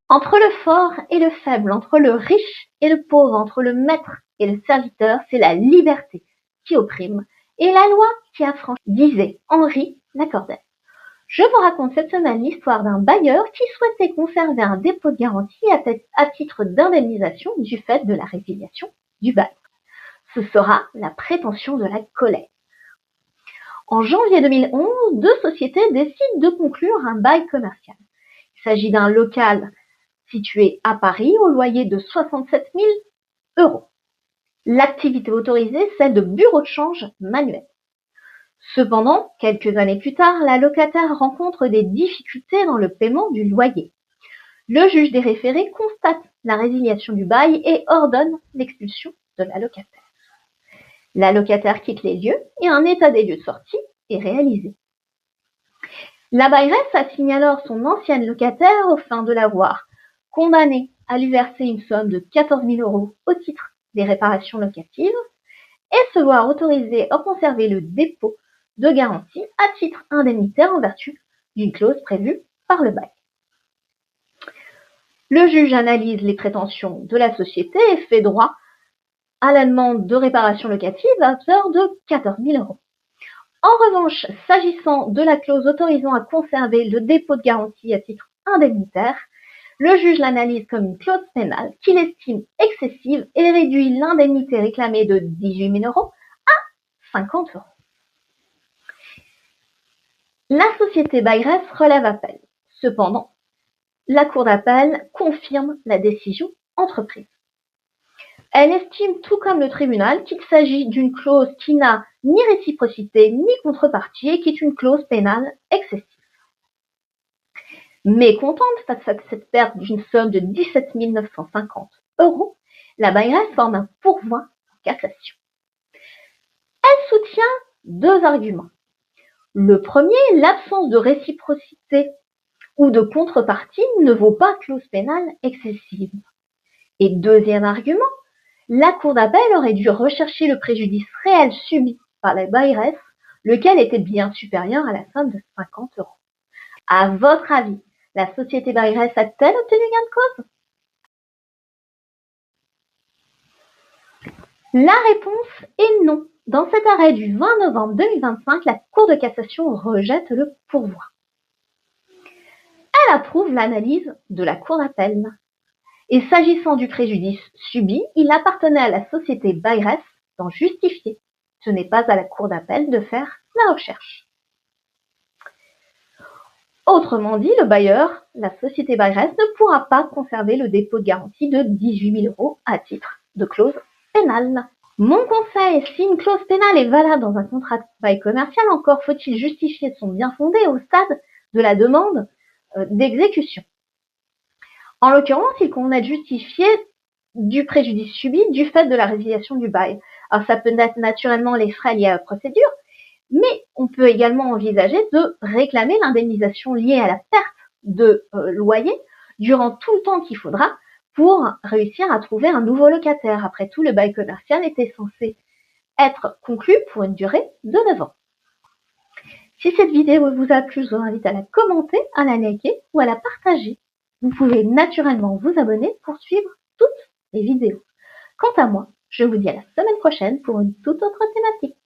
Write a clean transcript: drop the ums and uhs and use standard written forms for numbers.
Entre le fort et le faible, entre le riche et le pauvre, entre le maître et le serviteur, c'est la liberté qui opprime et la loi qui affranchit, disait Henri Lacordaire. Je vous raconte cette semaine l'histoire d'un bailleur qui souhaitait conserver un dépôt de garantie à titre d'indemnisation du fait de la résiliation du bail. Ce sera la prétention de la colère. En janvier 2011, deux sociétés décident de conclure un bail commercial. Il s'agit d'un local situé à Paris au loyer de 67 000 €. L'activité autorisée, celle de bureau de change manuel. Cependant, quelques années plus tard, la locataire rencontre des difficultés dans le paiement du loyer. Le juge des référés constate la résiliation du bail et ordonne l'expulsion de la locataire. La locataire quitte les lieux et un état des lieux de sortie est réalisé. La bailleresse assigne alors son ancienne locataire au fin de l'avoir condamnée à lui verser une somme de 14 000 € au titre des réparations locatives et se voir autorisée à conserver le dépôt de garantie à titre indemnitaire en vertu d'une clause prévue par le bail. Le juge analyse les prétentions de la société et fait droit à la demande de réparation locative à hauteur de 14 000 €. En revanche, s'agissant de la clause autorisant à conserver le dépôt de garantie à titre indemnitaire, le juge l'analyse comme une clause pénale qu'il estime excessive et réduit l'indemnité réclamée de 18 000 € à 50 €. La société bailleresse relève appel. Cependant, la cour d'appel confirme la décision entreprise. Elle estime, tout comme le tribunal, qu'il s'agit d'une clause qui n'a ni réciprocité ni contrepartie et qui est une clause pénale excessive. Mécontente face à cette perte d'une somme de 17 950 €, la bailleresse forme un pourvoi en cassation. Elle soutient deux arguments. Le premier, l'absence de réciprocité ou de contrepartie ne vaut pas clause pénale excessive. Et deuxième argument, la cour d'appel aurait dû rechercher le préjudice réel subi par la bailleresse, lequel était bien supérieur à la somme de 50 €. À votre avis, la société bailleresse a-t-elle obtenu gain de cause? La réponse est non. Dans cet arrêt du 20 novembre 2025, la Cour de cassation rejette le pourvoi. Elle approuve l'analyse de la Cour d'appel. Et s'agissant du préjudice subi, il appartenait à la société bailleresse d'en justifier. Ce n'est pas à la Cour d'appel de faire la recherche. Autrement dit, le bailleur, la société bailleresse, ne pourra pas conserver le dépôt de garantie de 18 000 € à titre de clause pénale. Mon conseil, si une clause pénale est valable dans un contrat de bail commercial, encore faut-il justifier de son bien fondé au stade de la demande d'exécution. En l'occurrence, il convient de justifier du préjudice subi du fait de la résiliation du bail. Alors ça peut être naturellement les frais liés à la procédure, mais on peut également envisager de réclamer l'indemnisation liée à la perte de loyer durant tout le temps qu'il faudra pour réussir à trouver un nouveau locataire. Après tout, le bail commercial était censé être conclu pour une durée de 9 ans. Si cette vidéo vous a plu, je vous invite à la commenter, à la liker ou à la partager. Vous pouvez naturellement vous abonner pour suivre toutes les vidéos. Quant à moi, je vous dis à la semaine prochaine pour une toute autre thématique.